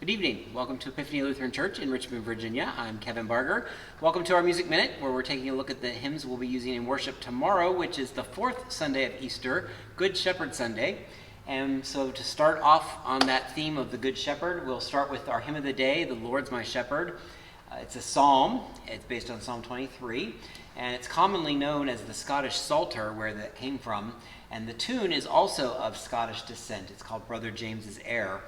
Good evening. Welcome to Epiphany Lutheran Church in Richmond, Virginia. I'm Kevin Barger. Welcome to our Music Minute, where we're taking a look at the hymns we'll be using in worship tomorrow, which is the fourth Sunday of Easter, Good Shepherd Sunday. And so to start off on that theme of the Good Shepherd, we'll start with our hymn of the day, The Lord's My Shepherd. It's a psalm. It's based on Psalm 23, and it's commonly known as the Scottish Psalter, where that came from. And the tune is also of Scottish descent. It's called Brother James's Air.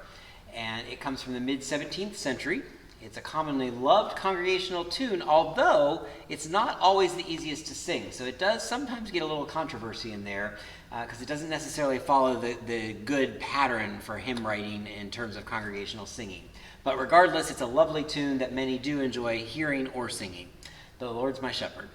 And it comes from the mid-17th century. It's a commonly loved congregational tune, although it's not always the easiest to sing. So it does sometimes get a little controversy in there because it doesn't necessarily follow the good pattern for hymn writing in terms of congregational singing. But regardless, it's a lovely tune that many do enjoy hearing or singing. The Lord's My Shepherd.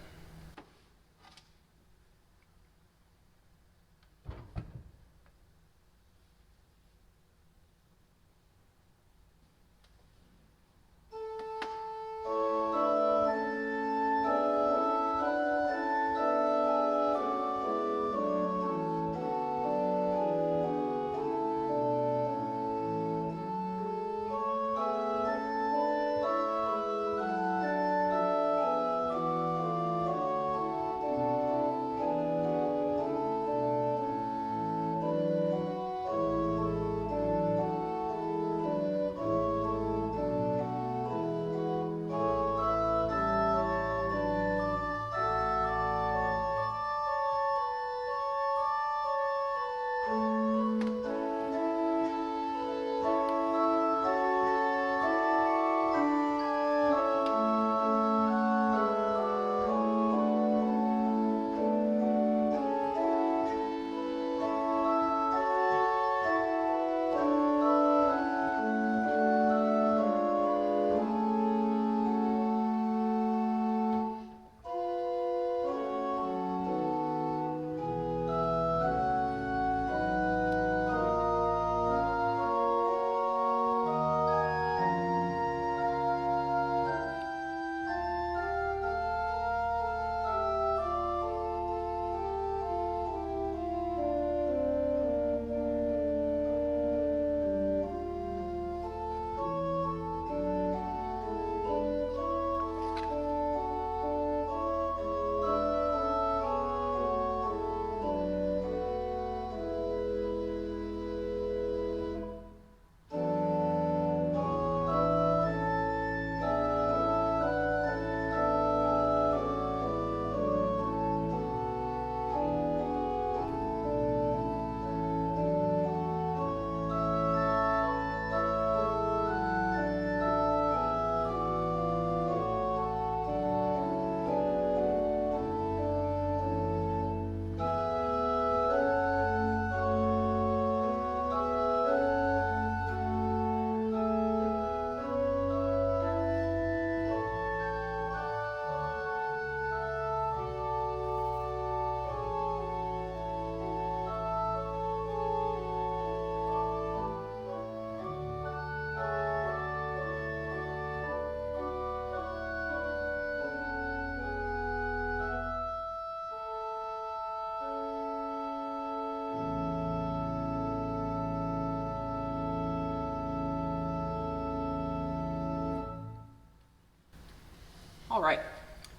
All right,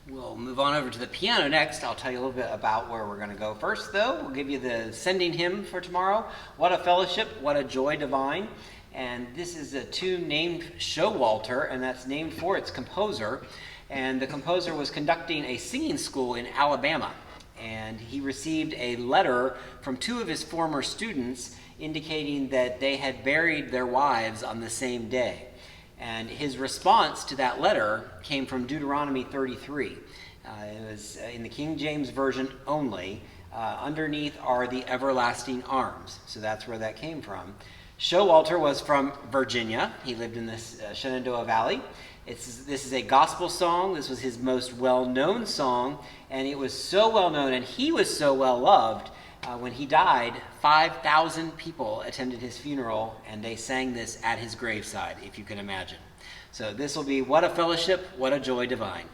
we'll move on over to the piano next. I'll tell you a little bit about where we're going to go first, though. We'll give you the sending hymn for tomorrow. What a Fellowship, What a Joy Divine. And this is a tune named Showalter, and that's named for its composer. And the composer was conducting a singing school in Alabama. And he received a letter from two of his former students indicating that they had buried their wives on the same day. And his response to that letter came from Deuteronomy 33. It was in the King James Version only. Underneath are the everlasting arms. So that's where that came from. Showalter was from Virginia. He lived in the Shenandoah Valley. This is a gospel song. This was his most well-known song. And it was so well-known, and he was so well-loved. When he died, 5,000 people attended his funeral, and they sang this at his graveside, if you can imagine. So this will be What a Fellowship, What a Joy Divine.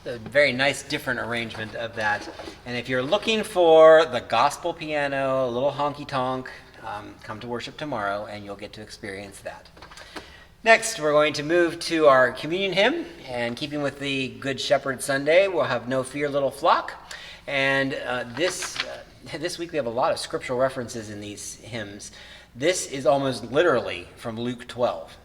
A very nice different arrangement of that. And if you're looking for the gospel piano, a little honky tonk, come to worship tomorrow and you'll get to experience that. Next, we're going to move to our communion hymn, and keeping with the Good Shepherd Sunday, we'll have No Fear, Little Flock. And this week we have a lot of scriptural references in these hymns. This is almost literally from Luke 12.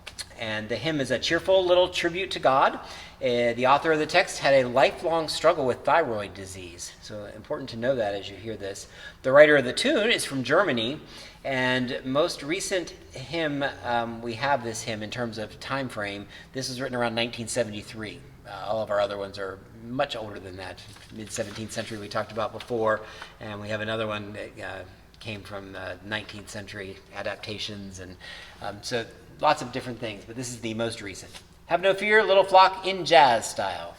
And the hymn is a cheerful little tribute to God. The author of the text had a lifelong struggle with thyroid disease. So important to know that as you hear this. The writer of the tune is from Germany. And most recent hymn, we have this hymn in terms of time frame. This was written around 1973. All of our other ones are much older than that. Mid-17th century we talked about before. And we have another one that came from 19th century adaptations. And so lots of different things, but this is the most recent. Have No Fear, Little Flock in jazz style.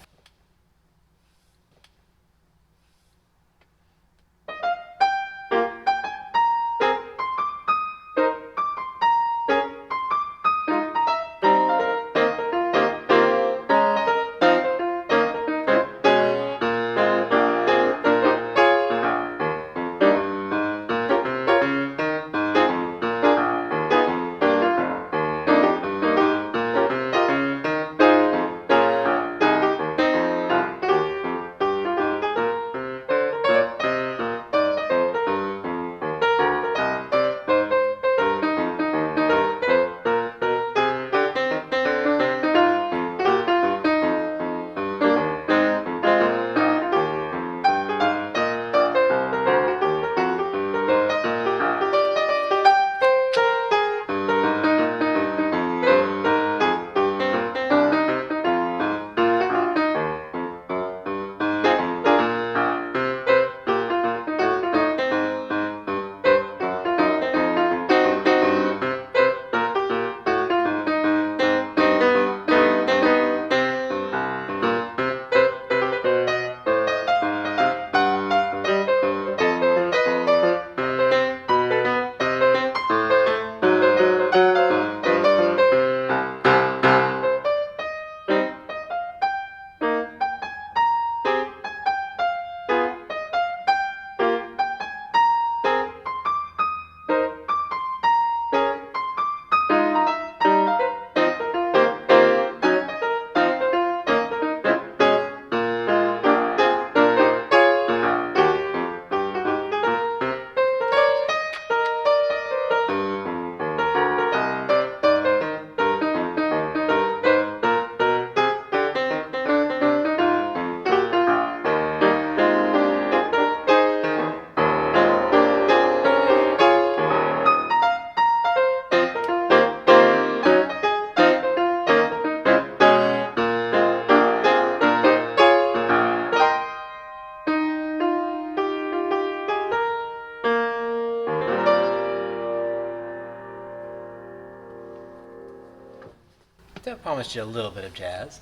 So I promised you a little bit of jazz.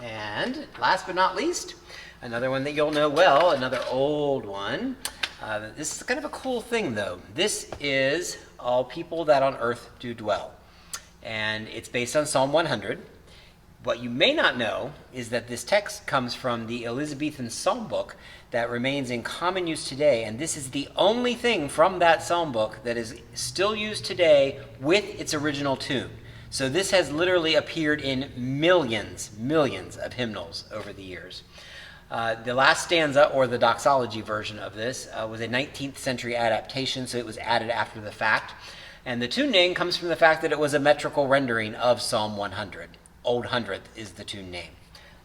And last but not least, another one that you'll know well, another old one. This is kind of a cool thing, though. This is All People That on Earth Do Dwell. And it's based on Psalm 100. What you may not know is that this text comes from the Elizabethan psalm book that remains in common use today, and this is the only thing from that psalm book that is still used today with its original tune. So this has literally appeared in millions of hymnals over the years. The last stanza, or the doxology version of this, was a 19th century adaptation, so it was added after the fact. And the tune name comes from the fact that it was a metrical rendering of Psalm 100. Old Hundredth is the tune name.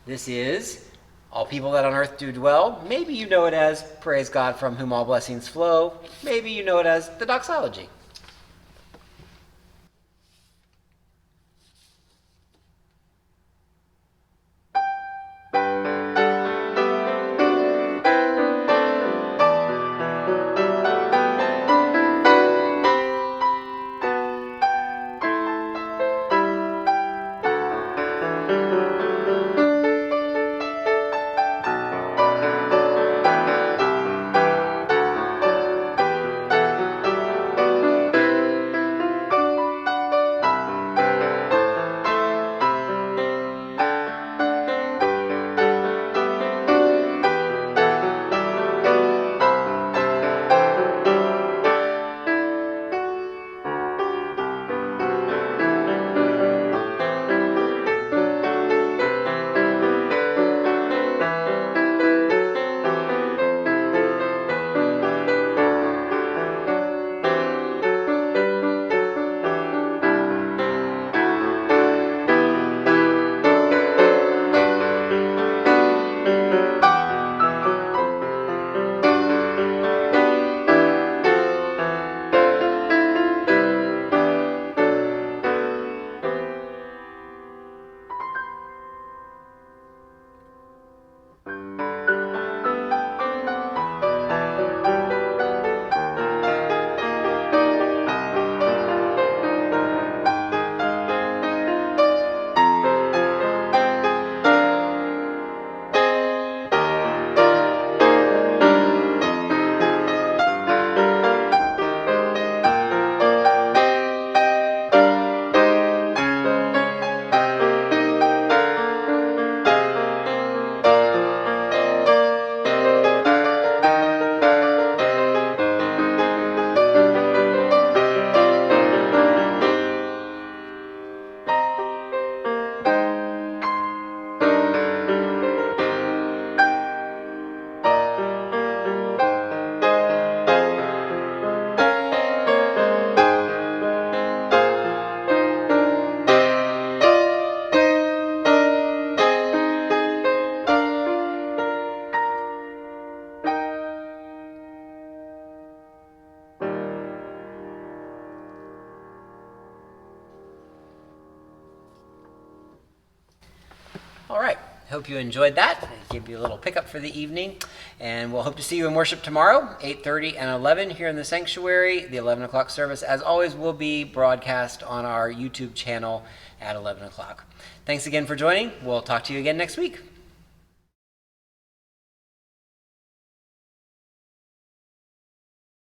This is All People That on Earth Do Dwell. Maybe you know it as Praise God From Whom All Blessings Flow. Maybe you know it as the doxology. All right. Hope you enjoyed that. Give you a little pickup for the evening. And we'll hope to see you in worship tomorrow, 8:30 and 11 here in the sanctuary. The 11 o'clock service, as always, will be broadcast on our YouTube channel at 11 o'clock. Thanks again for joining. We'll talk to you again next week.